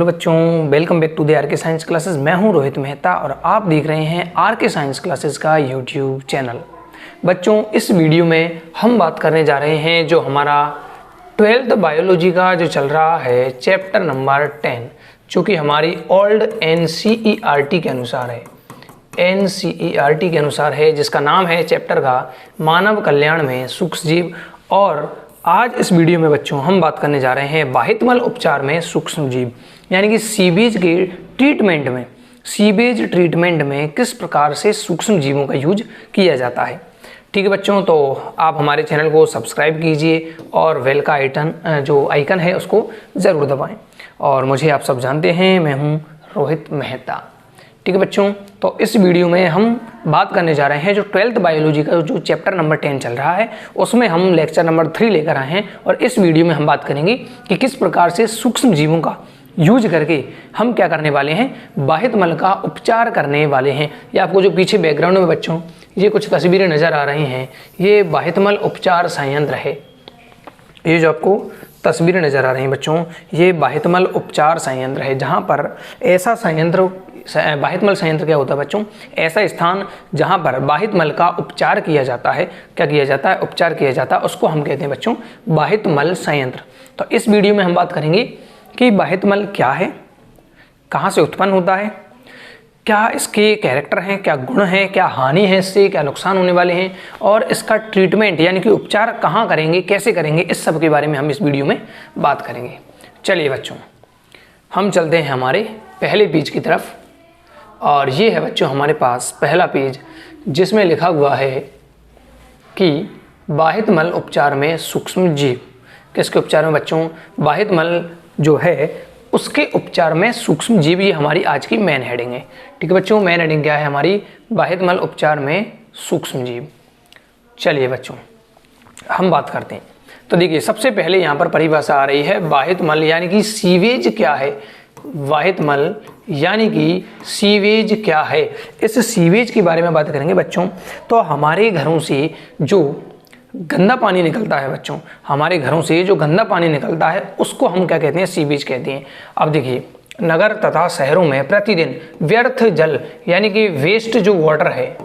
Hello बच्चों, welcome back to the R K science classes. मैं हूं रोहित मेहता और आप देख रहे हैं आर के साइंस क्लासेस का यूट्यूब चैनल। बच्चों, इस वीडियो में हम बात करने जा रहे हैं जो हमारा 12th बायोलॉजी का जो चल रहा है चैप्टर नंबर 10, जो कि हमारी ओल्ड NCERT के अनुसार है। NCERT के अनुसार है, जिसका नाम है चैप्टर का मानव कल्याण में सूक्ष्म जीव। और आज इस वीडियो में बच्चों हम बात करने जा रहे हैं बाहितमल उपचार में सूक्ष्म जीव, यानी कि सीवेज के ट्रीटमेंट में, सीवेज ट्रीटमेंट में किस प्रकार से सूक्ष्म जीवों का यूज किया जाता है। ठीक है बच्चों, तो आप हमारे चैनल को सब्सक्राइब कीजिए और बेल का आइकन है उसको ज़रूर दबाएं। और मुझे आप सब जानते हैं, मैं हूं रोहित मेहता। ठीक है बच्चों, तो इस वीडियो में हम बात करने जा रहे हैं जो 12th बायोलॉजी का जो चैप्टर नंबर 10 चल रहा है, उसमें हम लेक्चर नंबर 3 लेकर आए हैं। और इस वीडियो में हम बात करेंगे कि किस प्रकार से सूक्ष्म जीवों का यूज करके हम क्या करने वाले हैं, बाहितमल का उपचार करने वाले हैं। ये आपको जो पीछे बैकग्राउंड में बच्चों ये कुछ तस्वीरें नज़र आ रही हैं, ये बाहितमल उपचार संयंत्र है। ये जो आपको तस्वीरें नज़र आ रही हैं बच्चों, ये बाहितमल उपचार संयंत्र है, जहाँ पर ऐसा संयंत्र, बाहितमल संयंत्र क्या होता है बच्चों, ऐसा स्थान जहाँ पर बाहितमल का उपचार किया जाता है। क्या किया जाता है? उपचार किया जाता है, उसको हम कहते हैं बच्चों बाहितमल संयंत्र। तो इस वीडियो में हम बात करेंगे कि बाहितमल क्या है, कहाँ से उत्पन्न होता है, क्या इसके कैरेक्टर हैं, क्या गुण हैं, क्या हानि है इससे, क्या नुकसान होने वाले हैं, और इसका ट्रीटमेंट यानी कि उपचार कहाँ करेंगे, कैसे करेंगे, इस सब के बारे में हम इस वीडियो में बात करेंगे। चलिए बच्चों, हम चलते हैं हमारे पहले पेज की तरफ। और ये है बच्चों हमारे पास पहला पेज, जिसमें लिखा हुआ है कि बाहितमल उपचार में सूक्ष्म जीव। किसके उपचार में बच्चों? बाहितमल जो है उसके उपचार में सूक्ष्म जीव। ये हमारी आज की मेन हेडिंग है। ठीक है बच्चों, मेन हेडिंग क्या है हमारी? बाहितमल उपचार में सूक्ष्म जीव। चलिए बच्चों हम बात करते हैं। तो देखिए, सबसे पहले यहाँ पर परिभाषा आ रही है बाहितमल यानी कि सीवेज क्या है। बाहितमल यानी कि सीवेज क्या है। इस सीवेज के बारे में बात करेंगे बच्चों। तो हमारे घरों से जो गंदा पानी निकलता है बच्चों, हमारे घरों से जो गंदा पानी निकलता है उसको हम क्या कहते हैं? सीवेज कहते हैं। अब देखिए, नगर तथा शहरों में प्रतिदिन व्यर्थ जल यानी कि वेस्ट जो वाटर है,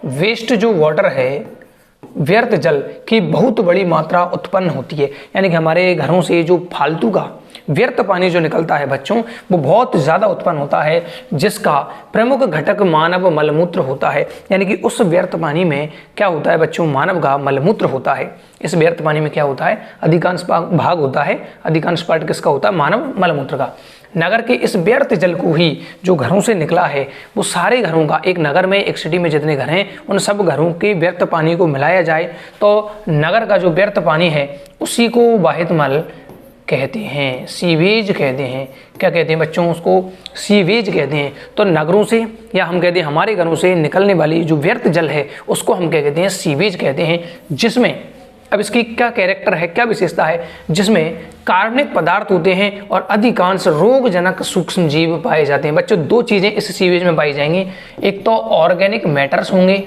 वेस्ट जो वाटर है, व्यर्थ जल की बहुत बड़ी मात्रा उत्पन्न होती है। यानी कि हमारे घरों से जो फालतू का व्यर्थ पानी जो निकलता है बच्चों, वो बहुत ज़्यादा उत्पन्न होता है, जिसका प्रमुख घटक मानव मलमूत्र होता है। यानी कि उस व्यर्थ पानी में क्या होता है बच्चों? मानव का मलमूत्र होता है। इस व्यर्थ पानी में क्या होता है? अधिकांश भाग होता है, अधिकांश पार्ट किसका होता है? मानव मलमूत्र का। नगर के इस व्यर्थ जल को ही जो घरों से निकला है, वो सारे घरों का, एक नगर में, एक सिटी में जितने घर हैं, उन सब घरों के व्यर्थ पानी को मिलाया जाए तो नगर का जो व्यर्थ पानी है उसी को बाहितमल कहते हैं, सीवेज कहते हैं। क्या कहते हैं बच्चों? उसको सीवेज कहते हैं। तो नगरों से, या हम कहते हैं हमारे घरों से निकलने वाली जो व्यर्थ जल है उसको हम क्या कहते हैं? सीवेज कहते हैं। जिसमें अब इसकी क्या कैरेक्टर है, क्या विशेषता है? जिसमें कार्बनिक पदार्थ होते हैं और अधिकांश रोगजनक सूक्ष्म जीव पाए जाते हैं। बच्चों, दो चीज़ें इस सीवेज में पाई जाएंगी। एक तो ऑर्गेनिक मैटर्स होंगे।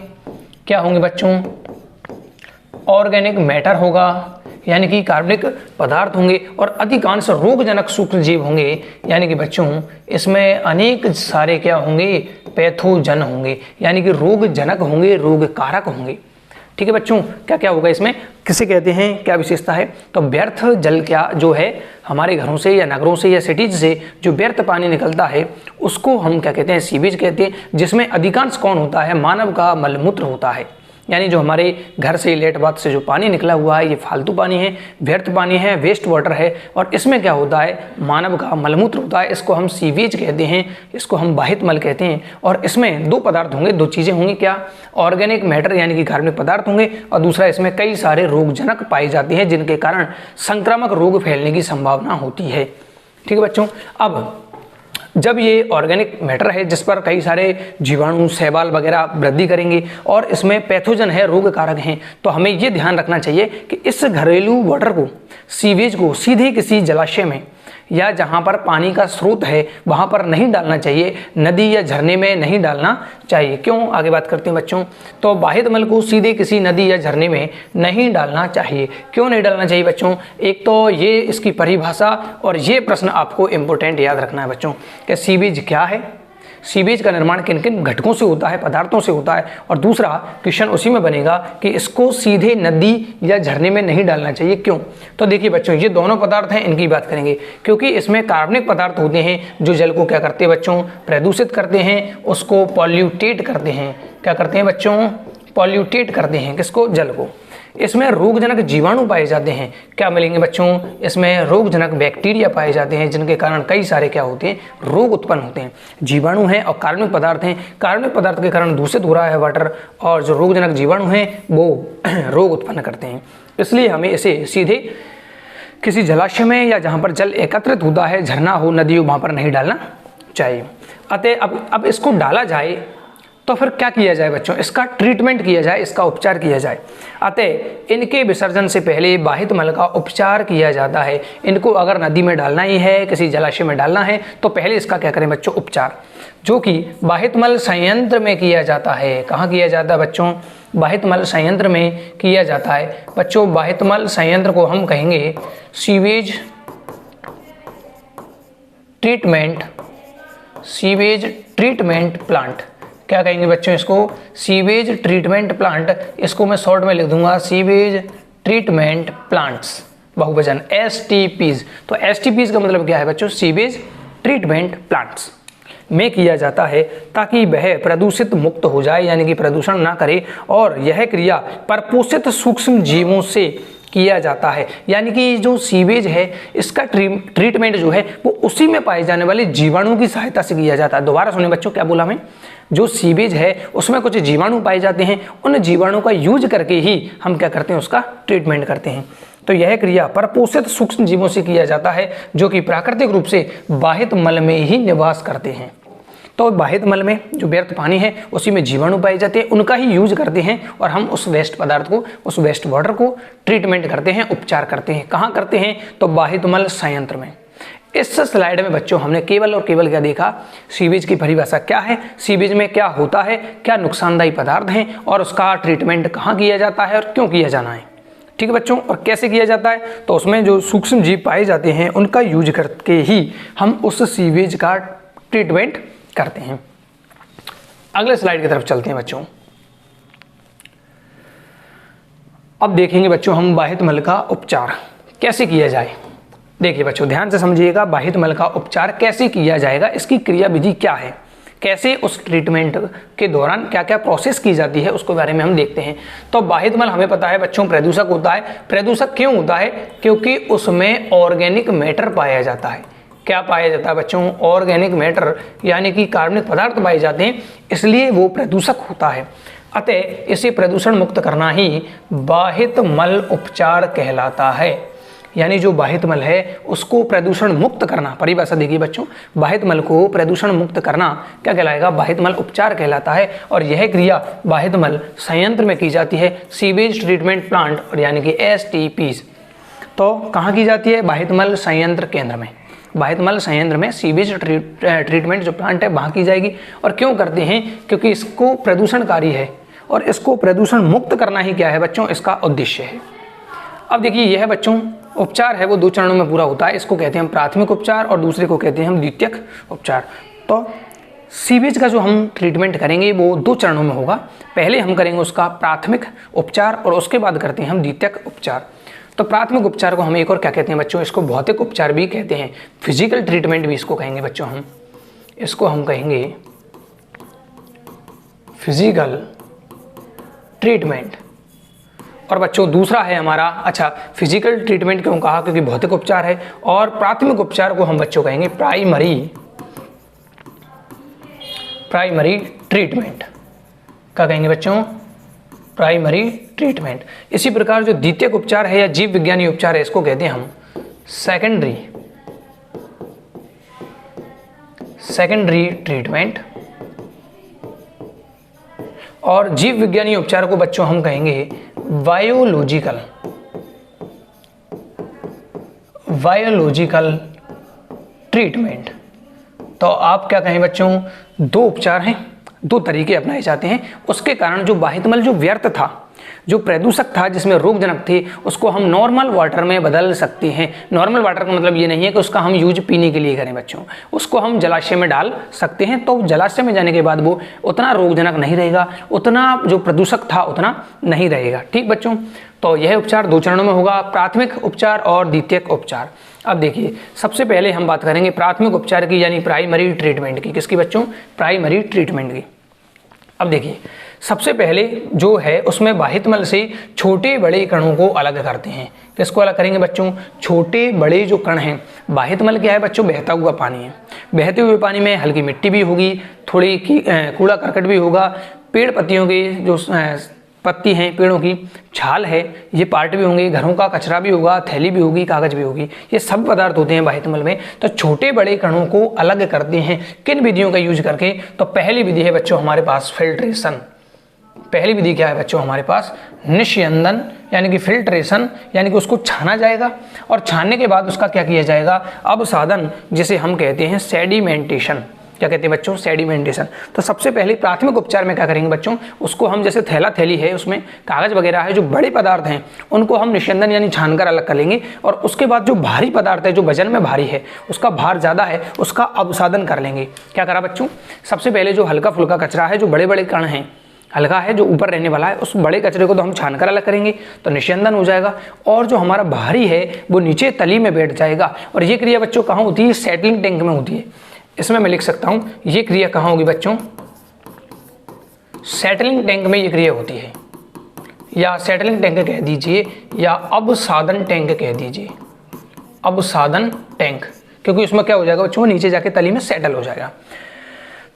क्या होंगे बच्चों? ऑर्गेनिक मैटर होगा, यानी कि कार्बनिक पदार्थ होंगे, और अधिकांश रोगजनक सूक्ष्म जीव होंगे। यानी कि बच्चों इसमें अनेक सारे क्या होंगे? पैथोजन होंगे, यानी कि रोगजनक होंगे, रोग कारक होंगे। ठीक है बच्चों, क्या क्या होगा इसमें, किसे कहते हैं, क्या विशेषता है? तो व्यर्थ जल क्या जो है हमारे घरों से या नगरों से या सिटीज से जो व्यर्थ पानी निकलता है उसको हम क्या कहते हैं? सीवेज कहते हैं। जिसमें अधिकांश कौन होता है? मानव का मलमूत्र होता है। यानी जो हमारे घर से, लेट बाथ से जो पानी निकला हुआ है, ये फालतू पानी है, व्यर्थ पानी है, वेस्ट वाटर है, और इसमें क्या होता है? मानव का मलमूत्र होता है। इसको हम सीवेज कहते हैं, इसको हम बाहितमल कहते हैं। और इसमें दो पदार्थ होंगे, दो चीज़ें होंगी। क्या? ऑर्गेनिक मैटर यानी कि कार्बनिक पदार्थ होंगे, और दूसरा इसमें कई सारे रोगजनक पाए जाते हैं, जिनके कारण संक्रामक रोग फैलने की संभावना होती है। ठीक है बच्चों, अब जब ये ऑर्गेनिक मैटर है जिस पर कई सारे जीवाणु, शैवाल वगैरह वृद्धि करेंगे, और इसमें पैथोजन है, रोग कारक हैं, तो हमें ये ध्यान रखना चाहिए कि इस घरेलू वाटर को, सीवेज को सीधे किसी जलाशय में या जहाँ पर पानी का स्रोत है वहाँ पर नहीं डालना चाहिए, नदी या झरने में नहीं डालना चाहिए। क्यों, आगे बात करते हैं बच्चों। तो बाहित मल को सीधे किसी नदी या झरने में नहीं डालना चाहिए। क्यों नहीं डालना चाहिए बच्चों? एक तो ये इसकी परिभाषा, और ये प्रश्न आपको इम्पोर्टेंट याद रखना है बच्चों कि सीवेज क्या है, सीवेज का निर्माण किन किन घटकों से होता है, पदार्थों से होता है, और दूसरा क्वेश्चन उसी में बनेगा कि इसको सीधे नदी या झरने में नहीं डालना चाहिए। क्यों? तो देखिए बच्चों, ये दोनों पदार्थ हैं, इनकी बात करेंगे, क्योंकि इसमें कार्बनिक पदार्थ होते हैं जो जल को क्या करते हैं बच्चों? प्रदूषित करते हैं, उसको पॉल्यूटेट करते हैं। क्या करते हैं बच्चों? पॉल्यूटेट करते हैं किसको? जल को। इसमें रोगजनक जीवाणु पाए जाते हैं। क्या मिलेंगे बच्चों? इसमें रोगजनक बैक्टीरिया पाए जाते हैं, जिनके कारण कई सारे क्या होते हैं? रोग उत्पन्न होते हैं। जीवाणु हैं और कार्बनिक पदार्थ हैं। कार्बनिक पदार्थ के कारण दूषित हो रहा है वाटर, और जो रोगजनक जीवाणु हैं वो रोग उत्पन्न करते हैं। इसलिए हमें इसे सीधे किसी जलाशय में या जहाँ पर जल एकत्रित होता है, झरना हो, नदी हो, वहाँ पर नहीं डालना चाहिए। अतः अब इसको डाला जाए तो फिर क्या किया जाए बच्चों? इसका ट्रीटमेंट किया जाए, इसका उपचार किया जाए। अतः इनके विसर्जन से पहले बाहित मल का उपचार किया जाता है। इनको अगर नदी में डालना ही है, किसी जलाशय में डालना है, तो पहले इसका क्या करें बच्चों? उपचार, जो कि बाहित मल संयंत्र में किया जाता है। कहाँ किया जाता है बच्चों? बाहित मल संयंत्र में किया जाता है बच्चों। बाहित मल संयंत्र को हम कहेंगे सीवेज ट्रीटमेंट प्लांट। क्या कहेंगे बच्चों इसको? Sewage treatment plant. इसको मैं शॉर्ट में लिख दूंगा सीवेज ट्रीटमेंट प्लांट्स, बहुवचन STPs। तो STPs का मतलब क्या है बच्चों? सीवेज ट्रीटमेंट प्लांट्स में किया जाता है, ताकि वह प्रदूषित मुक्त हो जाए, यानी कि प्रदूषण ना करे। और यह क्रिया परपोषित सूक्ष्म जीवों से किया जाता है, यानी कि जो सीवेज है इसका ट्रीटमेंट जो है वो उसी में पाए जाने वाले जीवाणुओं की सहायता से किया जाता है। दोबारा सुनिए बच्चों, क्या बोला मैं? जो सीवेज है उसमें कुछ जीवाणु पाए जाते हैं, उन जीवाणु का यूज करके ही हम क्या करते हैं? उसका ट्रीटमेंट करते हैं। तो यह क्रिया परपोषित सूक्ष्म जीवों से किया जाता है, जो कि प्राकृतिक रूप से बाहित मल में ही निवास करते हैं। तो बाहित मल में जो व्यर्थ पानी है उसी में जीवाणु पाए जाते हैं, उनका ही यूज करते हैं, और हम उस वेस्ट पदार्थ को, उस वेस्ट वाटर को ट्रीटमेंट करते हैं, उपचार करते हैं। कहाँ करते हैं? तो बाहित मल संयंत्र में। इस स्लाइड में बच्चों हमने केवल और केवल क्या देखा? सीवेज की परिभाषा क्या है, सीवेज में क्या होता है, क्या नुकसानदायी पदार्थ हैं, और उसका ट्रीटमेंट कहाँ किया जाता है और क्यों किया जाना है। ठीक है बच्चों, और कैसे किया जाता है? तो उसमें जो सूक्ष्म जीव पाए जाते हैं उनका यूज करके ही हम उस सीवेज का ट्रीटमेंट करते हैं। अगले स्लाइड की तरफ चलते हैं बच्चों। अब देखेंगे बच्चों हम बाहित मल का उपचार कैसे किया जाए। देखिए बच्चों, ध्यान से समझिएगा, बाहित मल का उपचार कैसे किया जाएगा, इसकी क्रिया विधि क्या है, कैसे उस ट्रीटमेंट के दौरान क्या क्या प्रोसेस की जाती है, उसके बारे में हम देखते हैं। तो बाहित मल हमें पता है बच्चों प्रदूषक होता है। प्रदूषक क्यों होता है? क्योंकि उसमें ऑर्गेनिक मैटर पाया जाता है। क्या पाया जाता है बच्चों? ऑर्गेनिक मैटर, यानी कि कार्बनिक पदार्थ पाए जाते हैं, इसलिए वो प्रदूषक होता है। अतः इसे प्रदूषण मुक्त करना ही बाहित मल उपचार कहलाता है। यानी जो बाहित मल है उसको प्रदूषण मुक्त करना, परिभाषा देखिए बच्चों, बाहित मल को प्रदूषण मुक्त करना क्या कहलाएगा? बाहित मल उपचार कहलाता है। और यह क्रिया बाहित मल संयंत्र में की जाती है, सीवेज ट्रीटमेंट प्लांट, और यानी कि STPs। तो कहाँ की जाती है? बाहित मल संयंत्र केंद्र में। बाहित मल संयंत्र में सीवेज ट्रीटमेंट जो प्लांट है वहाँ की जाएगी। और क्यों करते हैं? क्योंकि इसको प्रदूषणकारी है, और इसको प्रदूषण मुक्त करना ही क्या है बच्चों? इसका उद्देश्य है। अब देखिए, यह बच्चों उपचार है वो 2 चरणों में पूरा होता है। इसको कहते हैं हम प्राथमिक उपचार, और दूसरे को कहते हैं हम द्वितीयक उपचार। तो सीवेज का जो हम ट्रीटमेंट करेंगे वो 2 चरणों में होगा। पहले हम करेंगे उसका प्राथमिक उपचार, और उसके बाद करते हैं हम द्वितीयक उपचार। तो प्राथमिक उपचार को हम एक और क्या कहते हैं बच्चों? इसको भौतिक उपचार भी कहते हैं, फिजिकल ट्रीटमेंट भी इसको कहेंगे बच्चों। हम इसको हम कहेंगे फिजिकल ट्रीटमेंट। और बच्चों दूसरा है हमारा, अच्छा फिजिकल ट्रीटमेंट क्यों कहा? क्योंकि भौतिक उपचार है। और प्राथमिक उपचार को हम बच्चों कहेंगे प्राइमरी ट्रीटमेंट। क्या कहेंगे बच्चों? Primary treatment. इसी प्रकार जो द्वितीयक उपचार है या जीव विज्ञानी उपचार है इसको कहते हैं हम सेकेंडरी ट्रीटमेंट। और जीव विज्ञानी उपचार को बच्चों हम कहेंगे बायोलॉजिकल ट्रीटमेंट। तो आप क्या कहें बच्चों, दो उपचार हैं, दो तरीके अपनाए जाते हैं। उसके कारण जो बाहितमल जो व्यर्थ था, जो प्रदूषक था, जिसमें रोगजनक थे, उसको हम नॉर्मल वाटर में बदल सकते हैं। नॉर्मल वाटर का मतलब ये नहीं है कि उसका हम यूज पीने के लिए करें बच्चों, उसको हम जलाशय में डाल सकते हैं। तो जलाशय में जाने के बाद वो उतना रोगजनक नहीं रहेगा, उतना जो प्रदूषक था उतना नहीं रहेगा। ठीक बच्चों, तो यह उपचार दो चरणों में होगा, प्राथमिक उपचार और द्वितीयक उपचार। अब देखिए, सबसे पहले हम बात करेंगे प्राथमिक उपचार की, यानी प्राइमरी ट्रीटमेंट की। किसकी बच्चों, प्राइमरी ट्रीटमेंट की। अब देखिए, सबसे पहले जो है उसमें बाहितमल से छोटे बड़े कणों को अलग करते हैं। किसको अलग करेंगे बच्चों, छोटे बड़े जो कण हैं। बाहितमल क्या है बच्चों, बहता हुआ पानी है। बहते हुए पानी में हल्की मिट्टी भी होगी, थोड़ी कूड़ा करकट भी होगा, पेड़ पत्तियों के जो पत्ती हैं, पेड़ों की छाल है, ये पार्ट भी होंगे, घरों का कचरा भी होगा, थैली भी होगी, कागज भी होगी, ये सब पदार्थ होते हैं बाहितमल में। तो छोटे बड़े कणों को अलग करते हैं किन विधियों का यूज करके, तो पहली विधि है बच्चों हमारे पास फिल्ट्रेशन। पहली विधि क्या है बच्चों हमारे पास, निस्यंदन, यानी कि फिल्ट्रेशन, यानी कि उसको छाना जाएगा और छानने के बाद उसका क्या किया जाएगा, अवसादन, जिसे हम कहते हैं सेडिमेंटेशन। क्या कहते हैं बच्चों, सेडिमेंटेशन। तो सबसे पहले प्राथमिक उपचार में क्या करेंगे बच्चों, उसको हम जैसे थैला थैली है, उसमें कागज वगैरह है, जो बड़े पदार्थ हैं उनको हम निस्यंदन यानी छानकर अलग कर लेंगे। और उसके बाद जो भारी पदार्थ है, जो वजन में भारी है, उसका भार ज़्यादा है, उसका अवसादन कर लेंगे। क्या करा बच्चों, सबसे पहले जो हल्का फुल्का कचरा है, जो बड़े बड़े कण हैं, हल्का है जो ऊपर रहने वाला है, उस बड़े कचरे को तो हम छानकर अलग करेंगे, तो निस्यंदन हो जाएगा। और जो हमारा भारी है वो नीचे तली में बैठ जाएगा। और ये क्रिया बच्चों कहाँ होती है, सेटलिंग टैंक में होती है। इसमें मैं लिख सकता हूं, ये क्रिया कहाँ होगी बच्चों, सेटलिंग टैंक में ये क्रिया होती है, या सेटलिंग टैंक कह दीजिए, या अवसादन टैंक कह दीजिए, अवसादन टैंक, क्योंकि उसमें क्या हो जाएगा बच्चों, नीचे जाके तली में सेटल हो जाएगा।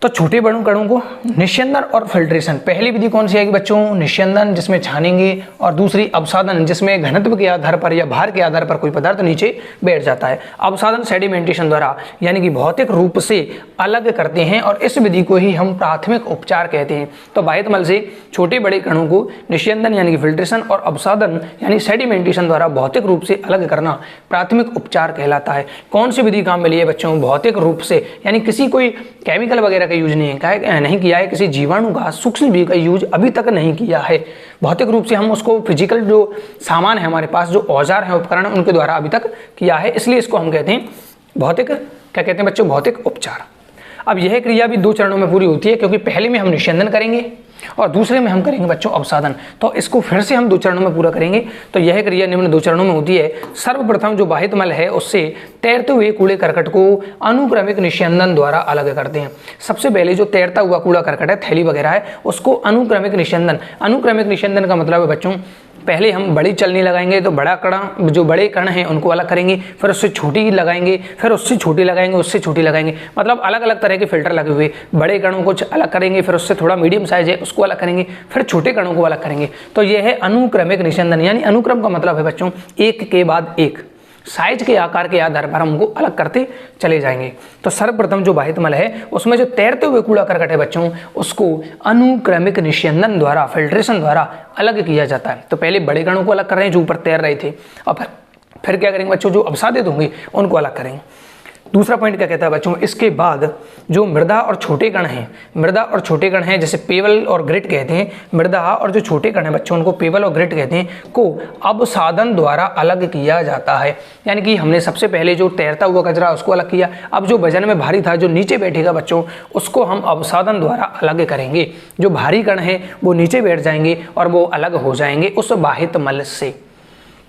तो छोटे बड़े कणों को निस्यंदन और फिल्ट्रेशन। पहली विधि कौन सी आएगी बच्चों, निस्यंदन, जिसमें छानेंगे, और दूसरी अवसादन, जिसमें घनत्व के आधार पर या भार के आधार पर कोई पदार्थ नीचे बैठ जाता है। अवसादन सेडिमेंटेशन द्वारा, यानी कि भौतिक रूप से अलग करते हैं, और इस विधि को ही हम प्राथमिक उपचार कहते हैं। तो बाहितमल से छोटे बड़े कणों को निस्यंदन यानी कि फिल्ट्रेशन और अवसादन यानी सेडिमेंटेशन द्वारा भौतिक रूप से अलग करना प्राथमिक उपचार कहलाता है। कौन सी विधि काम में ली है बच्चों, भौतिक रूप से, यानी किसी कोई केमिकल वगैरह का यूज नहीं किया है, किसी जीवाणु का, सूक्ष्म जीव का यूज अभी तक नहीं किया है। भौतिक रूप से हम उसको फिजिकल जो सामान है हमारे पास, जो औजार है, उपकरण, उनके द्वारा अभी तक किया है, इसलिए इसको हम कहते हैं भौतिक, क्या कहते हैं बच्चों, भौतिक उपचार। अब यह क्रिया भी दो चरणों में पूरी होती है, क्योंकि पहले में हम निस्यंदन करेंगे और दूसरे में हम करेंगे बच्चों अवसादन। तो इसको फिर से हम दो चरणों में पूरा करेंगे। तो यह क्रिया निम्न दो चरणों में होती है। सर्वप्रथम जो बाहितमल है उससे तैरते हुए कूड़े करकट को अनुक्रमिक निस्यंदन द्वारा अलग करते हैं। सबसे पहले जो तैरता हुआ कूड़ा करकट है, थैली वगैरह है, उसको अनुक्रमिक निस्यंदन। अनुक्रमिक निस्यंदन का मतलब है बच्चों, पहले हम बड़ी चलनी लगाएंगे, तो बड़ा कण, जो बड़े कण हैं उनको अलग करेंगे, फिर उससे छोटी लगाएंगे, फिर उससे छोटी लगाएंगे, उससे छोटी लगाएंगे, मतलब अलग अलग तरह के फिल्टर लगे हुए। बड़े कणों को अलग करेंगे, फिर उससे थोड़ा मीडियम साइज है उसको अलग करेंगे, फिर छोटे कणों को अलग करेंगे। तो यह है अनुक्रमिक निस्यंदन, यानी अनुक्रम का मतलब है बच्चों एक के बाद एक, साइज के आकार के आधार पर हम उनको अलग करते चले जाएंगे। तो सर्वप्रथम जो बाहितमल है उसमें जो तैरते हुए कूड़ा करकट है बच्चों, उसको अनुक्रमिक निस्यंदन द्वारा, फिल्ट्रेशन द्वारा अलग किया जाता है। तो पहले बड़े कणों को अलग कर रहे हैं जो ऊपर तैर रहे थे, और फिर क्या करेंगे बच्चों, जो अवसादित होंगे उनको अलग करेंगे। दूसरा पॉइंट क्या कहता है बच्चों, इसके बाद जो मृदा और छोटे कण हैं, मृदा और छोटे कण हैं, जैसे पेवल और ग्रिट कहते हैं, मृदा और जो छोटे कण हैं बच्चों उनको पेवल और ग्रिट कहते हैं, को अवसादन द्वारा अलग किया जाता है। यानी कि हमने सबसे पहले जो तैरता हुआ कचरा उसको अलग किया, अब जो वजन में भारी था, जो नीचे बैठेगा बच्चों, उसको हम अवसादन द्वारा अलग करेंगे। जो भारी कण है वो नीचे बैठ जाएंगे और वो अलग हो जाएंगे उस बाहितमल से।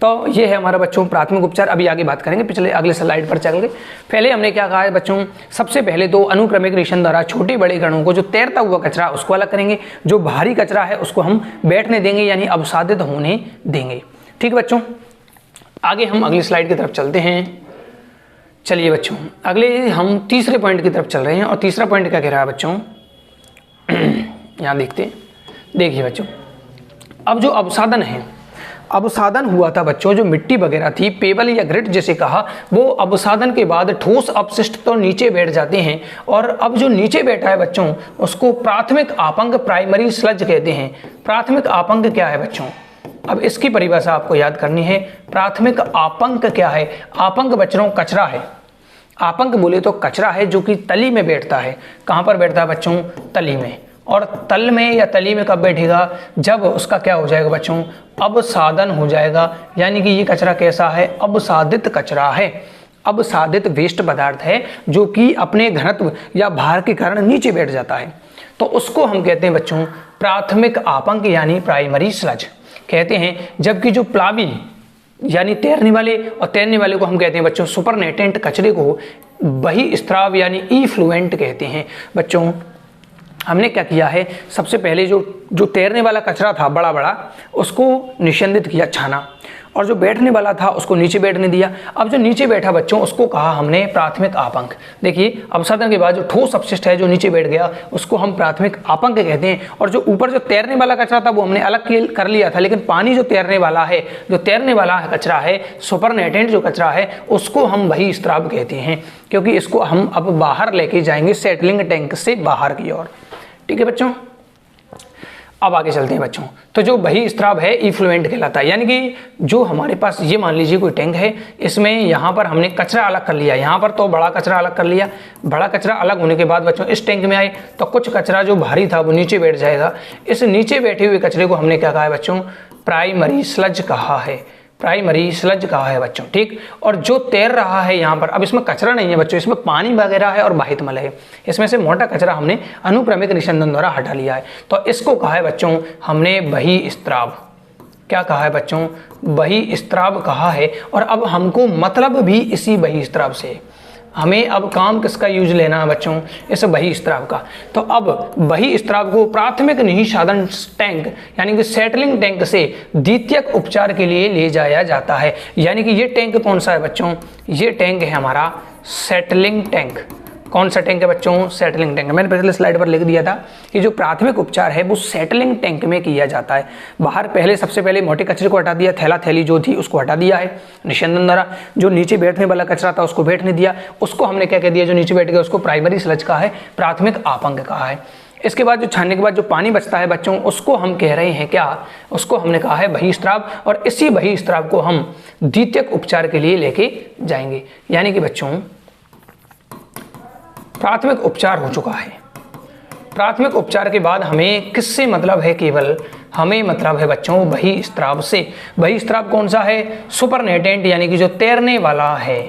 तो ये है हमारा बच्चों प्राथमिक उपचार। अभी आगे बात करेंगे, अगले स्लाइड पर चलेंगे। पहले हमने क्या कहा है बच्चों, सबसे पहले तो अनुक्रमिक निस्यंदन द्वारा छोटे बड़े कणों को, जो तैरता हुआ कचरा उसको अलग करेंगे, जो भारी कचरा है उसको हम बैठने देंगे यानी अवसादित होने देंगे। ठीक बच्चों, आगे हम अगली स्लाइड की तरफ चलते हैं। चलिए बच्चों, अगले हम तीसरे पॉइंट की तरफ चल रहे हैं, और तीसरा पॉइंट क्या कह रहा है बच्चों, यहाँ देखते हैं। देखिए बच्चों, अब जो अवसादन है, अवसादन हुआ था बच्चों, जो मिट्टी वगैरह थी, पेबल या ग्रिट जैसे कहा, वो अवसादन के बाद ठोस अपशिष्ट तो नीचे बैठ जाते हैं, और अब जो नीचे बैठा है बच्चों उसको प्राथमिक आपंग, प्राइमरी स्लज कहते हैं। प्राथमिक आपंग क्या है बच्चों, अब इसकी परिभाषा आपको याद करनी है। प्राथमिक आपंग क्या है, आपंग बच्चों कचरा है। आपंक बोले तो कचरा है जो कि तली में बैठता है। कहाँ पर बैठता है बच्चों? तली में। और तल में या तली में कब बैठेगा? जब उसका क्या हो जाएगा बच्चों? अवसादन हो जाएगा। यानी कि ये कचरा कैसा है? अवसादित कचरा है, अवसादित वेस्ट पदार्थ है जो कि अपने घनत्व या भार के कारण नीचे बैठ जाता है। तो उसको हम कहते हैं बच्चों प्राथमिक आपंक यानी प्राइमरी स्लज कहते हैं। जबकि जो प्लावी यानी तैरने वाले और तैरने वाले को हम कहते हैं बच्चों सुपरनेटेंट कचरे को बहिस्त्राव यानी इफ्लुएंट कहते हैं। बच्चों हमने क्या किया है, सबसे पहले जो तैरने वाला कचरा था बड़ा बड़ा उसको निस्यंदित किया, छाना, और जो बैठने वाला था उसको नीचे बैठने दिया। अब जो नीचे बैठा बच्चों उसको कहा हमने प्राथमिक आपंक। देखिए अवसादन के बाद जो ठोस अपशिष्ट है जो नीचे बैठ गया उसको हम प्राथमिक आपंक कहते हैं। और जो ऊपर जो तैरने वाला कचरा था वो हमने अलग कर लिया था, लेकिन पानी जो तैरने वाला है, जो तैरने वाला कचरा है, सुपरनेटेंट जो कचरा है, उसको हम बहिस्त्राव कहते हैं, क्योंकि इसको हम अब बाहर लेके जाएंगे सेटलिंग टैंक से बाहर की ओर। ठीक है बच्चों, अब आगे चलते हैं बच्चों। तो जो बहिस्त्राव है इफ्लुएंट कहलाता है। यानी कि जो हमारे पास ये मान लीजिए कोई टैंक है, इसमें यहाँ पर हमने कचरा अलग कर लिया, यहाँ पर तो बड़ा कचरा अलग कर लिया। बड़ा कचरा अलग होने के बाद बच्चों इस टैंक में आए तो कुछ कचरा जो भारी था वो नीचे बैठ जाएगा। इस नीचे बैठे हुए कचरे को हमने क्या कहा है बच्चों? प्राइमरी स्लज कहा है, प्राइमरी स्लज कहा है बच्चों। ठीक, और जो तैर रहा है यहाँ पर, अब इसमें कचरा नहीं है बच्चों, इसमें पानी वगैरह है और बाहित मल है। इसमें से मोटा कचरा हमने अनुक्रमिक निस्यंदन द्वारा हटा लिया है। तो इसको कहा है बच्चों हमने बहिस्त्राव। क्या कहा है बच्चों? बहिस्त्राव कहा है। और अब हमको मतलब भी इसी बहिस्त्राव से, हमें अब काम किसका यूज लेना है बच्चों? इस बहिस्त्राव का। तो अब बहिस्त्राव को प्राथमिक निस्सादन टैंक यानी कि सेटलिंग टैंक से द्वितीयक उपचार के लिए ले जाया जाता है। यानी कि ये टैंक कौन सा है बच्चों? ये टैंक है हमारा सेटलिंग टैंक। कौन सा टैंक है बच्चों? Settling tank. मैंने पिछले स्लाइड पर लिख दिया था कि जो प्राथमिक उपचार है वो सेटलिंग टैंक में किया जाता है। बाहर पहले सबसे पहले मोटे कचरे को हटा दिया, थैला थैली जो थी उसको हटा दिया है निस्यंदन द्वारा। जो नीचे बैठने वाला कचरा था उसको बैठने दिया, उसको हमने क्या कह दिया? जो नीचे बैठ गया उसको प्राइमरी स्लज कहा है, प्राथमिक आपंक कहा है। इसके बाद जो छानने के बाद जो पानी बचता है बच्चों उसको हम कह रहे हैं क्या? उसको हमने कहा है बहिस्त्राव। और इसी बहिस्त्राव को हम द्वितीयक उपचार के लिए लेके जाएंगे। यानी कि बच्चों प्राथमिक उपचार हो चुका है। प्राथमिक उपचार के बाद हमें किससे मतलब है? केवल हमें मतलब है बच्चों बहिस्त्राव से। बहिस्त्राव कौन सा है? सुपरनेटेंट यानी कि जो तैरने वाला है,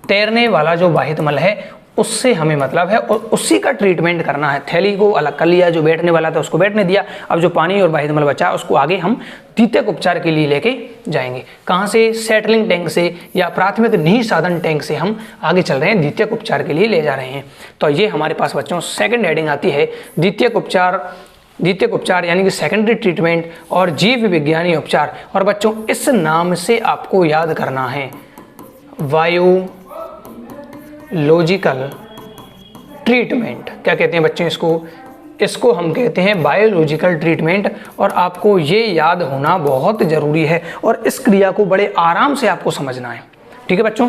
तैरने वाला जो बाहित मल है उससे हमें मतलब है और उसी का ट्रीटमेंट करना है। थैली को अलग कर लिया, जो बैठने वाला था उसको बैठने दिया। अब जो पानी और बाहित मल बचा उसको आगे हम द्वितीयक उपचार के लिए लेके जाएंगे। कहाँ से? सेटलिंग टैंक से या प्राथमिक निस्सादन टैंक से हम आगे चल रहे हैं, द्वितीयक उपचार के लिए ले जा रहे हैं। तो ये हमारे पास बच्चों सेकंड हेडिंग आती है द्वितीयक उपचार। द्वितीयक उपचार यानी कि सेकेंडरी ट्रीटमेंट और जीव विज्ञानी उपचार। और बच्चों इस नाम से आपको याद करना है बायोलॉजिकल ट्रीटमेंट। क्या कहते हैं बच्चों इसको? इसको हम कहते हैं बायोलॉजिकल ट्रीटमेंट। और आपको ये याद होना बहुत ज़रूरी है और इस क्रिया को बड़े आराम से आपको समझना है। ठीक है बच्चों,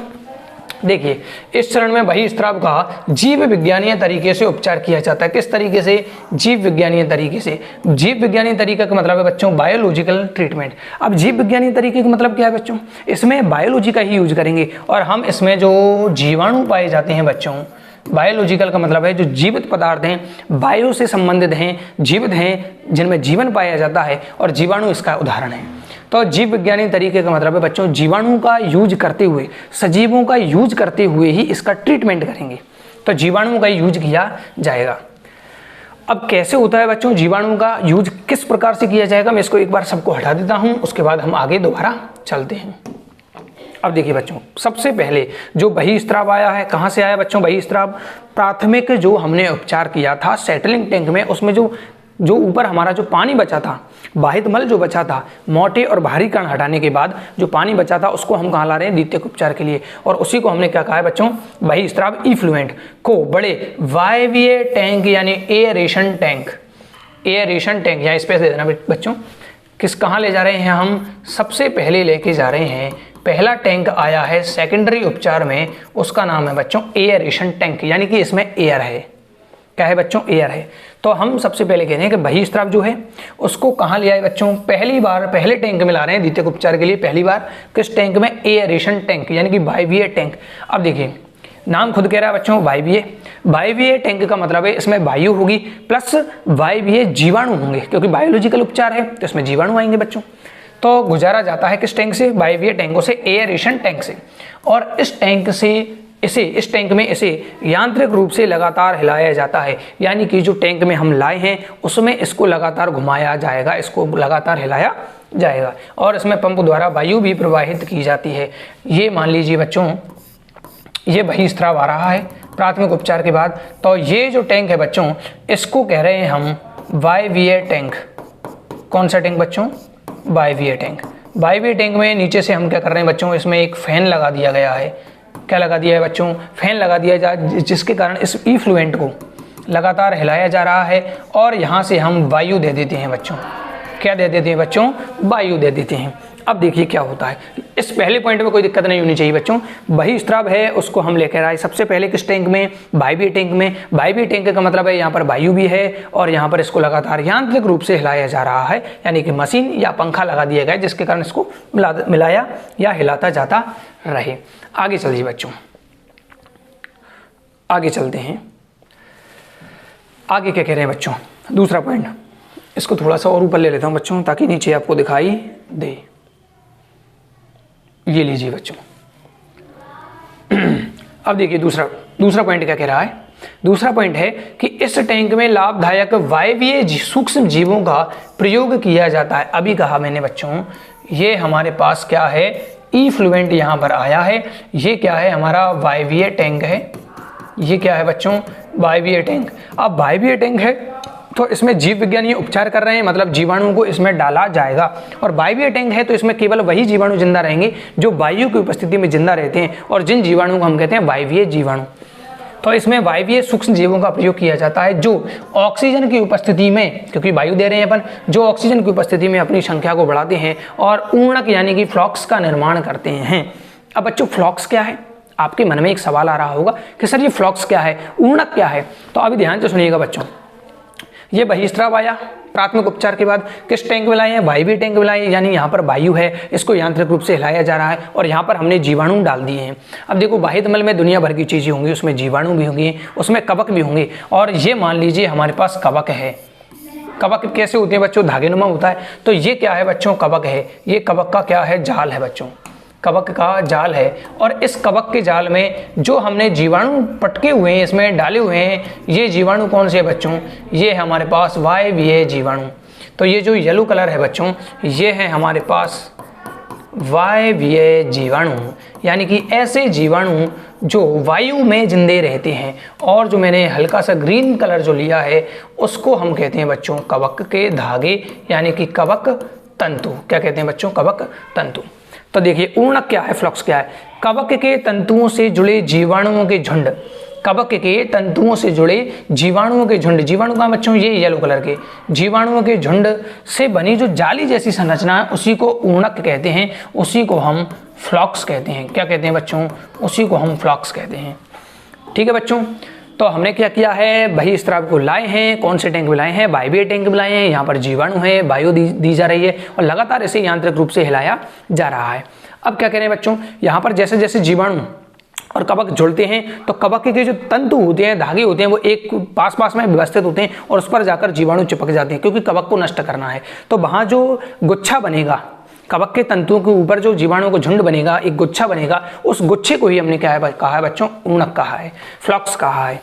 देखिए इस चरण में बहिस्त्राव का जीव विज्ञानीय तरीके से उपचार किया जाता है। किस तरीके से? जीव विज्ञानीय तरीके से। जीव विज्ञानीय तरीका का मतलब है बच्चों बायोलॉजिकल ट्रीटमेंट। अब जीव विज्ञानीय तरीके का मतलब क्या है बच्चों? इसमें बायोलॉजी का ही यूज करेंगे और हम इसमें जो जीवाणु पाए जाते हैं बच्चों, बायोलॉजिकल का मतलब है जो जीवित पदार्थ हैं, बायो से संबंधित हैं, जीवित हैं, जिनमें जीवन पाया जाता है, और जीवाणु इसका उदाहरण है। तो जीव विज्ञानी तरीके का मतलब है बच्चों जीवाणु का यूज करते हुए, सजीवों का यूज करते हुए ही इसका ट्रीटमेंट करेंगे। तो जीवाणु का यूज किया जाएगा। अब कैसे होता है बच्चों जीवाणु का यूज, किस प्रकार से किया जाएगा? मैं इसको एक बार सबको हटा देता हूं, उसके बाद हम आगे दोबारा चलते हैं। अब देखिए बच्चों, सबसे पहले जो बहिस्त्राव आया है, कहाँ से आया बच्चों बहिस्त्राव? प्राथमिक जो हमने उपचार किया था सेटलिंग टैंक में, उसमें जो ऊपर हमारा जो पानी बचा था, बाहित मल जो बचा था, मोटे और भारी कण हटाने के बाद जो पानी बचा था उसको हम कहाँ ला रहे हैं? द्वितीयक उपचार के लिए। और उसी को हमने क्या कहा है बच्चों? बहिस्त्राव इफ्लुएंट को बड़े वायवीय टैंक यानी एयरेशन टैंक, एयरेशन टैंक यहाँ स्पेस दे देना बच्चों। कहाँ ले जा रहे हैं हम? सबसे पहले लेके जा रहे हैं, पहला टैंक आया है सेकेंडरी उपचार में, उसका नाम है बच्चों एयरेशन टैंक, यानी कि इसमें एयर है। क्या है बच्चों? एयर है। तो हम सबसे पहले कहते हैं कि बहिस्त्राव जो है उसको कहाँ ले आए बच्चों? पहली बार पहले टैंक में ला रहे हैं द्वितीयक उपचार के लिए, पहली बार किस टैंक में? एयरेशन टैंक यानी कि वायवीय टैंक। अब देखिए नाम खुद कह रहा है बच्चों वायवीय। वायवीय टैंक का मतलब है इसमें वायु होगी प्लस वायवीय जीवाणु होंगे, क्योंकि बायोलॉजिकल उपचार है तो इसमें जीवाणु आएंगे बच्चों। तो गुजारा जाता है किस टैंक से? वायवीय टैंकों से, एयरेशन टैंक से। और इस टैंक में इसे यांत्रिक रूप से लगातार हिलाया जाता है, यानी कि जो टैंक में हम लाए हैं उसमें इसको लगातार घुमाया जाएगा, इसको लगातार हिलाया जाएगा और इसमें पंप द्वारा वायु भी प्रवाहित की जाती है। ये मान लीजिए बच्चों ये बहिस्राव आ रहा है प्राथमिक उपचार के बाद। तो ये जो टैंक है बच्चों इसको कह रहे हैं हम वायवीय टैंक। कौन सा टैंक बच्चों? वायवीय टैंक। वायवीय टैंक में नीचे से हम क्या कर रहे हैं बच्चों, इसमें एक फैन लगा दिया गया है। क्या लगा दिया है बच्चों? फैन लगा दिया जाए, जिसके कारण इस इफ्लुएंट को लगातार हिलाया जा रहा है और यहाँ से हम वायु दे देते हैं बच्चों। क्या दे देते हैं बच्चों? वायु दे देते हैं। अब देखिए क्या होता है, इस पहले पॉइंट में कोई दिक्कत नहीं होनी चाहिए बच्चों। बहिस्राव है उसको हम लेकर आए सबसे पहले किस टैंक में? वायवीय टैंक में। वायवीय टैंक का मतलब है यहाँ पर वायु भी है और यहाँ पर इसको लगातार यांत्रिक रूप से हिलाया जा रहा है, यानी कि मशीन या पंखा लगा दिया गया जिसके कारण इसको मिलाया या हिलाता जाता रहे। आगे चलिए बच्चों, आगे चलते हैं। आगे क्या कह रहे हैं बच्चों? दूसरा पॉइंट, इसको थोड़ा सा और ऊपर ले लेता हूं बच्चों ताकि नीचे आपको दिखाई दे। ये लीजिए बच्चों। अब देखिए दूसरा पॉइंट क्या कह रहा है। दूसरा पॉइंट है कि इस टैंक में लाभदायक वायवीय सूक्ष्म जीवों का प्रयोग किया जाता है। अभी कहा मैंने बच्चों, ये हमारे पास क्या है? इफ्लुएंट यहाँ पर आया है। ये क्या है? हमारा वायवीय टैंक है। ये क्या है बच्चों? वायवीय टैंक। अब वायवीय टैंक है तो इसमें जीव विज्ञानी उपचार कर रहे हैं, मतलब जीवाणुओं को इसमें डाला जाएगा। और वायवीय टैंक है तो इसमें केवल वही जीवाणु जिंदा रहेंगे जो वायु की उपस्थिति में जिंदा रहते हैं, और जिन जीवाणुओं को हम कहते हैं वायवीय जीवाणु। तो इसमें वायवीय सूक्ष्म जीवों का प्रयोग किया जाता है जो ऑक्सीजन की उपस्थिति में, क्योंकि वायु दे रहे हैं अपन, जो ऑक्सीजन की उपस्थिति में अपनी संख्या को बढ़ाते हैं और ऊर्णक यानी कि फ्लॉक्स का निर्माण करते हैं। अब बच्चों फ्लॉक्स क्या है? आपके मन में एक सवाल आ रहा होगा कि सर ये फ्लॉक्स क्या है, ऊर्णक क्या है? तो अभी ध्यान से सुनिएगा बच्चों। ये बहिस्राव आया प्राथमिक उपचार के बाद, किस टैंक में लाए हैं? वायवीय टैंक में लाए हैं, यानी यहाँ पर वायु है, इसको यांत्रिक रूप से हिलाया जा रहा है और यहाँ पर हमने जीवाणु डाल दिए हैं। अब देखो बाह्यतमल में दुनिया भर की चीजें होंगी, उसमें जीवाणु भी होंगे, उसमें कवक भी होंगे, और ये मान लीजिए हमारे पास कवक है। कवक कैसे होते हैं बच्चों? धागेनुमा होता है। तो ये क्या है बच्चों? कवक है। ये कवक का क्या है? जाल है बच्चों, कवक का जाल है। और इस कवक के जाल में जो हमने जीवाणु पटके हुए हैं, इसमें डाले हुए हैं, ये जीवाणु कौन से बच्चों? ये है हमारे पास वायवीय जीवाणु। तो ये जो येलो कलर है बच्चों, ये है हमारे पास वायवीय जीवाणु, यानी कि ऐसे जीवाणु जो वायु में जिंदे रहते हैं। और जो मैंने हल्का सा ग्रीन कलर जो लिया है उसको हम कहते हैं बच्चों कवक के धागे, यानी कि कवक तंतु। क्या कहते हैं बच्चों? कवक तंतु। तो देखिए ऊर्णक क्या है, फ्लक्स क्या है? कवक के तंतुओं से जुड़े जीवाणुओं के झुंड। कवक के तंतुओं से जुड़े जीवाणुओं के झुंड। जीवाणु का बच्चों ये येलो कलर के जीवाणुओं के झुंड से बनी जो जाली जैसी संरचना है उसी को ऊर्णक कहते हैं, उसी को हम फ्लॉक्स कहते हैं। क्या कहते हैं बच्चों? उसी को हम फ्लॉक्स कहते हैं। ठीक है बच्चों, तो हमने क्या किया है? बहिस्राव को लाए हैं। कौन से टैंक में लाए हैं? वायवीय टैंक में लाए हैं। यहाँ पर जीवाणु है, वायु दी जा रही है और लगातार इसे यांत्रिक रूप से हिलाया जा रहा है। अब क्या कह रहे हैं बच्चों? यहाँ पर जैसे जैसे जीवाणु और कवक जुड़ते हैं तो कवक के जो तंतु होते हैं, धागे होते हैं, वो एक पास पास में व्यवस्थित होते हैं और उस पर जाकर जीवाणु चिपक जाते हैं, क्योंकि कवक को नष्ट करना है। तो वहाँ जो गुच्छा बनेगा, कवक के तंतुओं के ऊपर जो जीवाणुओं को झुंड बनेगा, एक गुच्छा बनेगा, उस गुच्छे को ही हमने क्या है कहा है बच्चों? ऊर्णक कहा है, फ्लॉक्स कहा है।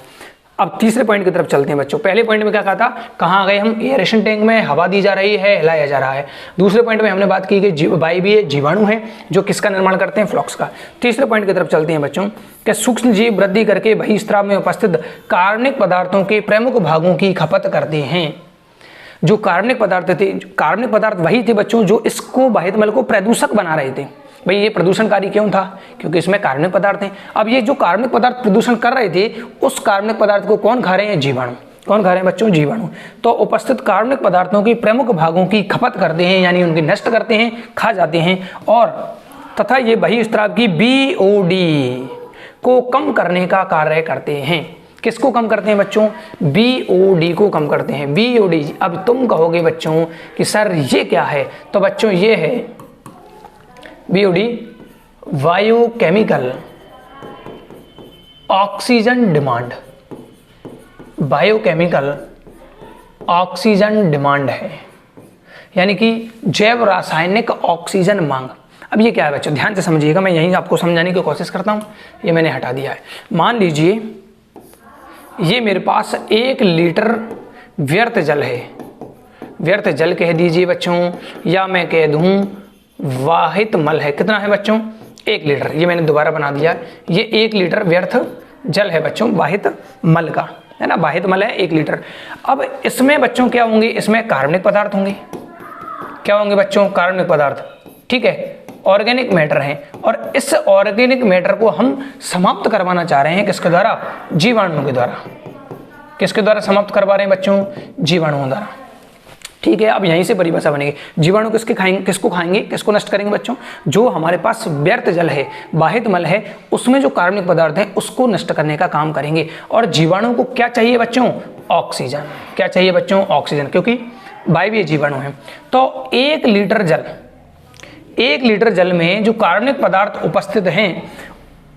अब तीसरे पॉइंट की तरफ चलते हैं बच्चों। पहले पॉइंट में क्या कहा था? कहाँ आ गए हम? एयरेशन टैंक में हवा दी जा रही है, हिलाया जा रहा है। दूसरे पॉइंट में हमने बात की कि वायवीय जीवाणु है जो किसका निर्माण करते हैं? फ्लॉक्स का। तीसरे पॉइंट की तरफ चलते हैं बच्चों कि सूक्ष्म जीव वृद्धि करके बहिस्राव में उपस्थित कार्बनिक पदार्थों के प्रमुख भागों की खपत करते हैं। जो कार्बनिक पदार्थ थे, कार्बनिक पदार्थ वही थे बच्चों जो इसको बाह्यतमल को प्रदूषक बना रहे थे। भाई ये प्रदूषणकारी क्यों था? क्योंकि इसमें कार्बनिक पदार्थ हैं। अब ये जो कार्बनिक पदार्थ प्रदूषण कर रहे थे, उस कार्बनिक पदार्थ को कौन खा रहे हैं? जीवाणु। कौन खा रहे हैं बच्चों? जीवाणु। तो उपस्थित कार्बनिक पदार्थों की प्रमुख भागों की खपत करते हैं, यानी उनकी नष्ट करते हैं, खा जाते हैं। और तथा ये बहिस्राव की BOD को कम करने का कार्य करते हैं। किसको कम करते हैं बच्चों? BOD को कम करते हैं। BOD। अब तुम कहोगे बच्चों कि सर ये क्या है? तो बच्चों ये है BOD, biochemical oxygen demand, biochemical oxygen demand है, यानी कि जैव रासायनिक ऑक्सीजन मांग। अब ये क्या है बच्चों, ध्यान से समझिएगा, मैं यहीं आपको समझाने की कोशिश करता हूँ। ये मैंने हटा दिया है। मान लीजिए ये मेरे पास 1 लीटर व्यर्थ जल है, व्यर्थ जल कह दीजिए बच्चों, या मैं कह दूं वाहित मल है। कितना है बच्चों, 1 लीटर। ये मैंने दोबारा बना दिया, ये 1 लीटर व्यर्थ जल है बच्चों, वाहित मल का, है ना, वाहित मल है 1 लीटर। अब इसमें बच्चों क्या होंगे, इसमें कार्बनिक पदार्थ होंगे। क्या होंगे बच्चों, कार्बनिक पदार्थ, ठीक है, ऑर्गेनिक मैटर है। और इस ऑर्गेनिक मैटर को हम समाप्त करवाना चाह रहे हैं, किसके द्वारा, जीवाणुओं के द्वारा। किसके द्वारा समाप्त करवा रहे हैं बच्चों, जीवाणुओं द्वारा, ठीक है। अब यहीं से परिभाषा बनेगी, जीवाणु किसको खाएंगे, किसको नष्ट करेंगे बच्चों, जो हमारे पास व्यर्थ जल है, वाहित मल है, उसमें जो कार्बनिक पदार्थ हैं उसको नष्ट करने का काम करेंगे। और जीवाणु को क्या चाहिए बच्चों, ऑक्सीजन। क्या चाहिए बच्चों, ऑक्सीजन, क्योंकि वायवीय जीवाणु है। तो 1 लीटर जल में जो कार्बनिक पदार्थ उपस्थित हैं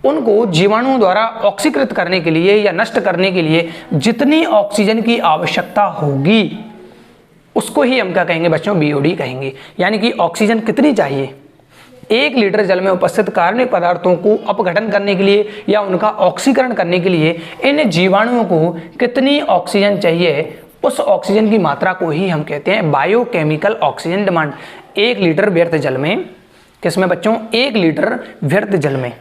उनको जीवाणुओं द्वारा ऑक्सीकृत करने के लिए या नष्ट करने के लिए जितनी ऑक्सीजन की आवश्यकता होगी उसको ही हम क्या कहेंगे बच्चों, बीओडी कहेंगे। यानी कि ऑक्सीजन कितनी चाहिए, 1 लीटर जल में उपस्थित कार्बनिक पदार्थों को अपघटन करने के लिए या उनका ऑक्सीकरण करने के लिए इन जीवाणुओं को कितनी ऑक्सीजन चाहिए, उस ऑक्सीजन की मात्रा को ही हम कहते हैं बायोकेमिकल ऑक्सीजन डिमांड। 1 लीटर व्यर्थ जल में, किसमें बच्चों, 1 लीटर व्यर्थ जल में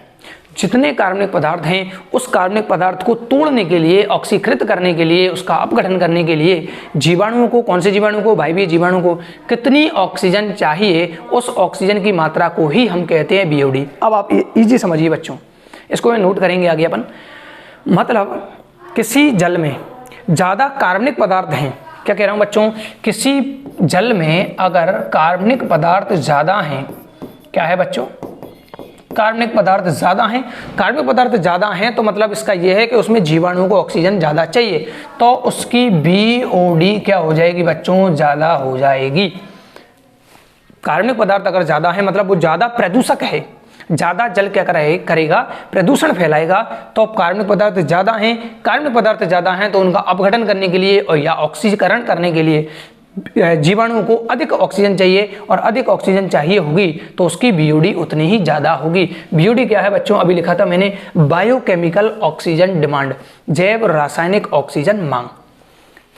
जितने कार्बनिक पदार्थ हैं उस कार्बनिक पदार्थ को तोड़ने के लिए, ऑक्सीकृत करने के लिए, उसका अपघटन करने के लिए जीवाणुओं को, कौन से जीवाणु को, वायवीय जीवाणु को कितनी ऑक्सीजन चाहिए, उस ऑक्सीजन की मात्रा को ही हम कहते हैं बीओडी। अब आप इजी समझिए बच्चों, इसको नोट करेंगे आगे अपन। मतलब किसी जल में ज़्यादा कार्बनिक पदार्थ हैं, क्या कह रहा हूँ बच्चों, किसी जल में अगर कार्बनिक पदार्थ ज़्यादा हैं, क्या है बच्चों, कार्बनिक पदार्थ ज़्यादा हैं, कार्बनिक पदार्थ ज़्यादा हैं तो मतलब इसका यह है कि उसमें जीवाणुओं को ऑक्सीजन ज़्यादा चाहिए, तो उसकी बीओडी क्या हो जाएगी बच्चों, ज़्यादा हो जाएगी। कार्बनिक पदार्थ अगर ज़्यादा है मतलब वो ज़्यादा प्रदूषक है, ज़्यादा जल क्या करेगा, प्रदूषण फैलाएगा। तो कार्बनिक पदार्थ ज़्यादा हैं, कार्बनिक पदार्थ ज़्यादा हैं तो उनका अपघटन करने के लिए और या ऑक्सीकरण करने के लिए जीवाणुओं को अधिक ऑक्सीजन चाहिए, और अधिक ऑक्सीजन चाहिए होगी तो उसकी बीओडी उतनी ही ज़्यादा होगी। बीओडी क्या है बच्चों, अभी लिखा था मैंने, बायोकेमिकल ऑक्सीजन डिमांड, जैव रासायनिक ऑक्सीजन मांग।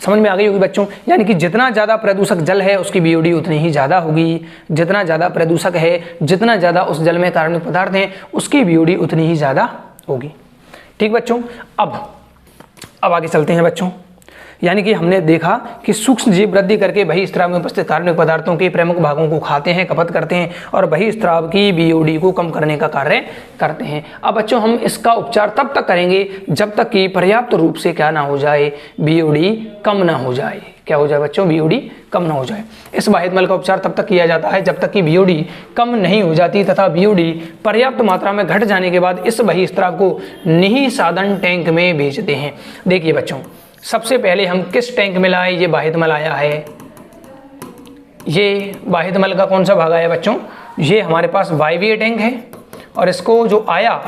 समझ में आ गई होगी बच्चों। यानी कि जितना ज़्यादा प्रदूषक जल है उसकी बीओडी उतनी ही ज़्यादा होगी, जितना ज़्यादा प्रदूषक है, जितना ज़्यादा उस जल में कार्बनिक पदार्थ हैं उसकी बीओडी उतनी ही ज़्यादा होगी। ठीक बच्चों, अब आगे चलते हैं बच्चों। यानी कि हमने देखा कि सूक्ष्म जीव वृद्धि करके बहिस्राव में उपस्थित कार्बनिक पदार्थों के प्रमुख भागों को खाते हैं, खपत करते हैं और बहिस्राव की बीओडी को कम करने का कार्य करते हैं। अब बच्चों हम इसका उपचार तब तक करेंगे जब तक कि पर्याप्त रूप से क्या ना हो जाए, बीओडी कम ना हो जाए। क्या हो जाए बच्चों, बीओडी कम ना हो जाए। इस वाहित मल का उपचार तब तक किया जाता है जब तक कि बीओडी कम नहीं हो जाती तथा बीओडी पर्याप्त मात्रा में घट जाने के बाद इस बहिस्राव को निःसादन टैंक में भेजते हैं। देखिए बच्चों, सबसे पहले हम किस टैंक में लाए, ये वाहित मल आया है, ये वाहित मल का कौन सा भाग आया बच्चों, ये हमारे पास वायवीय टैंक है और इसको जो आया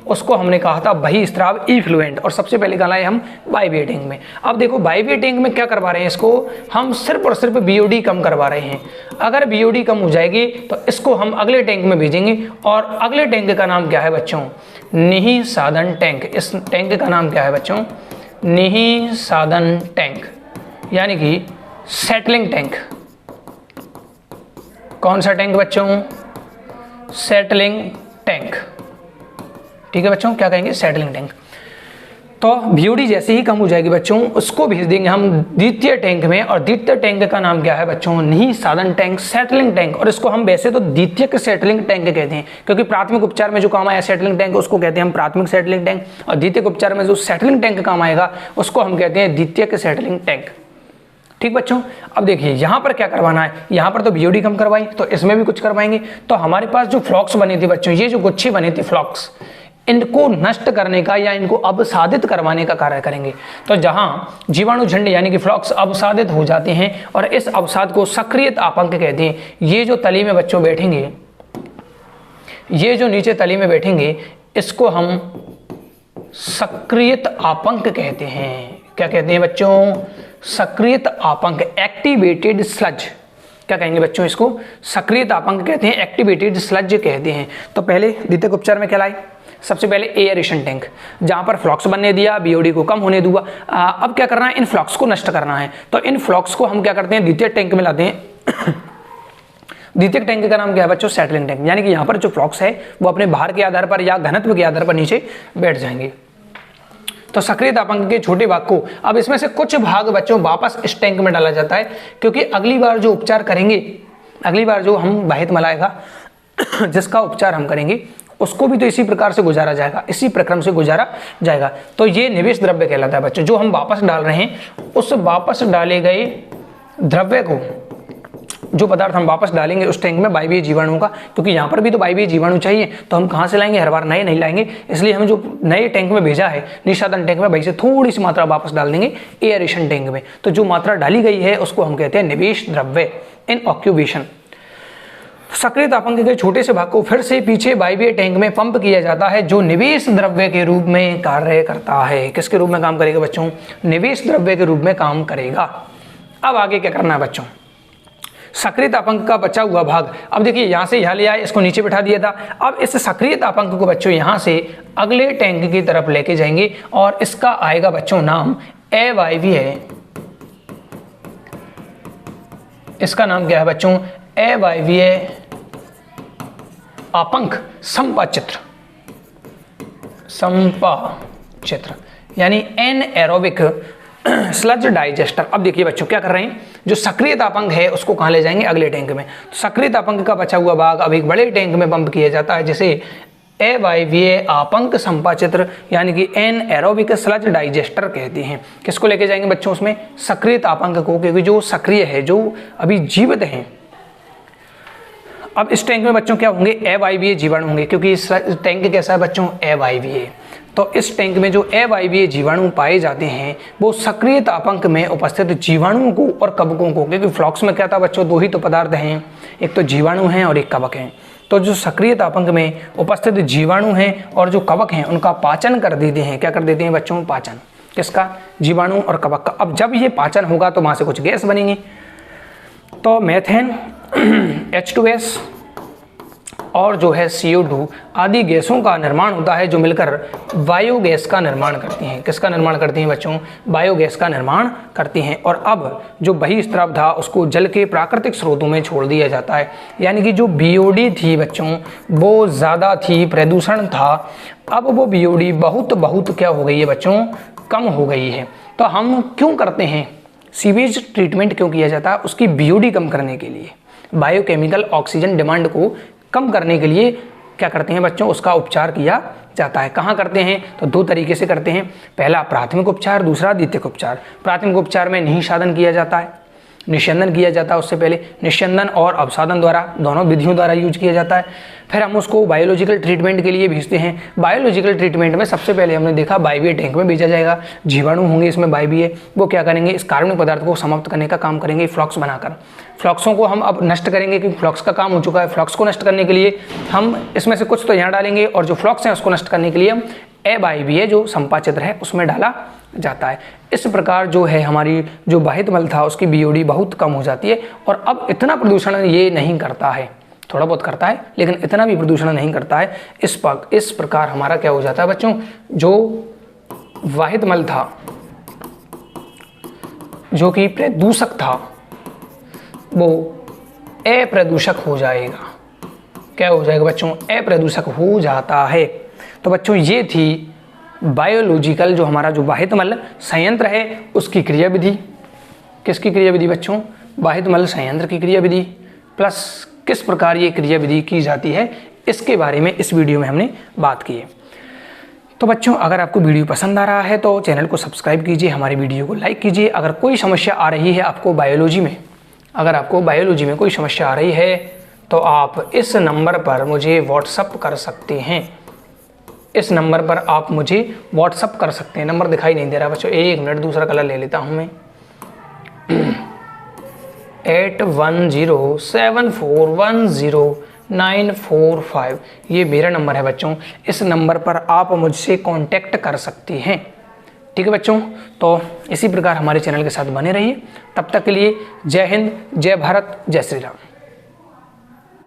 उसको हमने कहा था बहिस्राव इफ्लुएंट, और सबसे पहले कहा लाए हम वायवीय टैंक में। अब देखो वायवीय टैंक में क्या करवा रहे हैं, इसको हम सिर्फ और सिर्फ बीओडी कम करवा रहे हैं। अगर बीओडी कम हो जाएगी तो इसको हम अगले टैंक में भेजेंगे और अगले टैंक का नाम क्या है बच्चों, निःसादन टैंक। इस टैंक का नाम क्या है बच्चों, निःसादन टैंक, यानी कि सेटलिंग टैंक। कौन सा टैंक बच्चों, सेटलिंग टैंक। ठीक है बच्चों, क्या कहेंगे, सेटलिंग टैंक। तो बीओडी जैसे ही कम हो जाएगी बच्चों उसको भेज देंगे हम द्वितीय टैंक में, और द्वितीय टैंक का नाम क्या है बच्चों, निःसादन टैंक, सेटलिंग टैंक। और इसको हम वैसे तो द्वितीयक सेटलिंग टैंक कहते हैं क्योंकि प्राथमिक उपचार में जो काम आया सेटलिंग टैंक उसको कहते हैं हम प्राथमिक सेटलिंग टैंक, और द्वितीयक उपचार में जो सेटलिंग टैंक काम आएगा उसको हम कहते हैं द्वितीयक सेटलिंग टैंक। ठीक बच्चों, अब देखिए यहाँ पर क्या करवाना है, यहाँ पर तो बीओडी कम करवाई तो इसमें भी कुछ करवाएंगे। तो हमारे पास जो फ्लॉक्स बनी थी बच्चों, ये जो गुच्छे बने थे फ्लॉक्स, इनको नष्ट करने का या इनको अवसादित करवाने का कार्य करेंगे। तो जहां जीवाणु झंडे यानी कि फ्लॉक्स अवसादित हो जाते हैं और इस अवसाद को सक्रिय तापांक कहते हैं, ये जो तली में बच्चों बैठेंगे, ये जो नीचे तली में बैठेंगे इसको हम सक्रियत आपंक कहते हैं। क्या कहते हैं बच्चों? सक्रियत आपंक, एक्टिवेटेड स्लज। क्या कहेंगे बच्चों इसको? सक्रियत आपंक कहते हैं, एक्टिवेटेड स्लज कहते हैं। तो पहले द्वितीयक उपचार में क्या लाए? सबसे पहले एयरेशन टैंक, जहां पर फ्लॉक्स बनने दिया, बीओडी को कम होने दूंगा। अब क्या करना है? इन फ्लॉक्स को नष्ट करना है। तो इन फ्लॉक्स को हम क्या करते हैं? द्वितीयक टैंक में लाते हैं। द्वितीयक टैंक का नाम क्या है बच्चों? Settling tank. यानी कि यहाँ पर जो फ्लॉक्स है वो अपने भार के आधार पर या घनत्व के आधार पर नीचे बैठ जाएंगे। तो सक्रियत आपंक के छोटे भाग को अब इसमें से कुछ भाग बच्चों वापस इस टैंक में डाला जाता है, क्योंकि अगली बार जो उपचार करेंगे, अगली बार जो हम बाहित मल आएगा जिसका उपचार हम करेंगे उसको भी तो इसी प्रकार से गुजारा जाएगा, इसी प्रक्रम से गुजारा जाएगा। तो ये निवेश द्रव्य कहलाता है बच्चों। जो हम वापस डाल रहे हैं उस वापस डाले गए द्रव्य को, जो पदार्थ हम वापस डालेंगे उस टैंक में वायवीय जीवाणु का, क्योंकि यहाँ पर भी तो वायवीय जीवाणु चाहिए, तो हम कहाँ से लाएंगे? हर बार नए नहीं लाएंगे। इसलिए हम जो नए टैंक में भेजा है, निष्कासन टैंक में, वहीं से थोड़ी सी मात्रा वापस डाल देंगे एयरेशन टैंक में। तो जो मात्रा डाली गई है उसको हम कहते हैं निवेश द्रव्य, इन ऑक्यूपेशन। सक्रियत आपंक के छोटे से भाग को फिर से पीछे वायवीय टैंक में पंप किया जाता है, जो निवेश द्रव्य के रूप में कार्य करता है। किसके रूप में काम करेगा बच्चों? निवेश द्रव्य के रूप में काम करेगा। अब आगे क्या करना है बच्चों? सक्रियत आपंक का बचा हुआ भाग, अब देखिए यहाँ से यहाँ ले आए, इसको नीचे बिठा दिया था। अब इस सक्रियत आपंक को बच्चों यहाँ से अगले टैंक की तरफ लेके जाएंगे और इसका आएगा बच्चों नाम अवायवीय। इसका नाम क्या है बच्चों? अवायवीय आपंक संपाचित्र, संपाचित्र यानी एनएरोबिक स्लज डाइजेस्टर। अब देखिए बच्चों क्या कर रहे हैं? जो सक्रियत आपंक है उसको कहाँ ले जाएंगे? अगले टैंक में। तो सक्रियत आपंक का बचा हुआ भाग अब एक बड़े टैंक में पंप किया जाता है, जिसे अवायवीय आपंक संपाचित्र यानी कि एनएरोबिक स्लज डाइजेस्टर कहते हैं। किसको लेके जाएंगे बच्चों? उसमें सक्रियत आपंक को, क्योंकि जो सक्रिय है, जो अभी जीवित हैं। अब इस टैंक में बच्चों क्या होंगे? अवायवीय जीवाणु होंगे, क्योंकि इस टैंक कैसा है बच्चों? अवायवीय। तो इस टैंक में जो अवायवीय जीवाणु पाए जाते हैं वो सक्रियत आपंक में उपस्थित जीवाणुओं को और कवकों को, क्योंकि फ्लॉक्स में क्या था बच्चों? दो ही तो पदार्थ हैं, एक तो जीवाणु हैं और एक कवक हैं। तो जो सक्रियत आपंक में उपस्थित जीवाणु हैं और जो कवक हैं उनका पाचन कर देते हैं। क्या कर देते हैं बच्चों? पाचन। किसका? जीवाणु और कवक का। अब जब ये पाचन होगा तो वहां से कुछ गैस बनेंगी, तो मेथेन, H2S और जो है CO2 आदि गैसों का निर्माण होता है, जो मिलकर बायोगैस का निर्माण करती हैं। किसका निर्माण करती हैं बच्चों? बायोगैस का निर्माण करती हैं। और अब जो बहिस्राव था उसको जल के प्राकृतिक स्रोतों में छोड़ दिया जाता है। यानी कि जो BOD थी बच्चों वो ज़्यादा थी, प्रदूषण था। अब वो BOD बहुत क्या हो गई है बच्चों? कम हो गई है। तो हम क्यों करते हैं? सीवेज ट्रीटमेंट क्यों किया जाता है? उसकी BOD कम करने के लिए, बायोकेमिकल ऑक्सीजन डिमांड को कम करने के लिए क्या करते हैं बच्चों? उसका उपचार किया जाता है। कहाँ करते हैं? तो दो तरीके से करते हैं। पहला प्राथमिक उपचार, दूसरा द्वितीयक उपचार। प्राथमिक उपचार में निःसादन किया जाता है, निस्यंदन किया जाता है। उससे पहले निस्यंदन और अवसादन द्वारा, दोनों विधियों द्वारा यूज किया जाता है। फिर हम उसको बायोलॉजिकल ट्रीटमेंट के लिए भेजते हैं। बायोलॉजिकल ट्रीटमेंट में सबसे पहले हमने देखा वायवीय टैंक में भेजा जाएगा। जीवाणु होंगे इसमें वायवीय, वो क्या करेंगे? इस कार्बनिक पदार्थ को समाप्त करने का काम करेंगे फ्लॉक्स बनाकर। फ्लॉक्सों को हम अब नष्ट करेंगे, क्योंकि फ्लॉक्स का काम हो चुका है। फ्लॉक्स को नष्ट करने के लिए हम इसमें से कुछ तो यहाँ डालेंगे, और जो फ्लॉक्स हैं उसको नष्ट करने के लिए हम अवायवीय जो संपाचित्र है उसमें डाला जाता है। इस प्रकार जो है हमारी जो बाहित मल था उसकी BOD बहुत कम हो जाती है। और अब इतना प्रदूषण ये नहीं करता है, थोड़ा बहुत करता है लेकिन इतना भी प्रदूषण नहीं करता है। इस प्रकार हमारा क्या हो जाता है बच्चों? जो वाहित मल था जो कि प्रदूषक था वो अप्रदूषक हो जाएगा। क्या हो जाएगा बच्चों? अप्रदूषक हो जाता है। तो बच्चों ये थी बायोलॉजिकल जो हमारा जो बाहित मल संयंत्र है उसकी क्रियाविधि। किसकी क्रियाविधि बच्चों? बाहित मल संयंत्र की क्रियाविधि, प्लस किस प्रकार ये क्रियाविधि की जाती है इसके बारे में इस वीडियो में हमने बात की है। तो बच्चों अगर आपको वीडियो पसंद आ रहा है तो चैनल को सब्सक्राइब कीजिए, हमारी वीडियो को लाइक कीजिए। अगर कोई समस्या आ रही है आपको बायोलॉजी में, अगर आपको बायोलॉजी में कोई समस्या आ रही है तो आप इस नंबर पर मुझे व्हाट्सअप कर सकते हैं। इस नंबर पर आप मुझे व्हाट्सअप कर सकते हैं। नंबर दिखाई नहीं दे रहा बच्चों, एक मिनट दूसरा कलर ले लेता हूँ मैं। 81074109 945। ये मेरा नंबर है बच्चों, इस नंबर पर आप मुझसे कांटेक्ट कर सकती हैं। ठीक है बच्चों, तो इसी प्रकार हमारे चैनल के साथ बने रहिए। तब तक के लिए जय हिंद, जय भारत, जय श्री राम।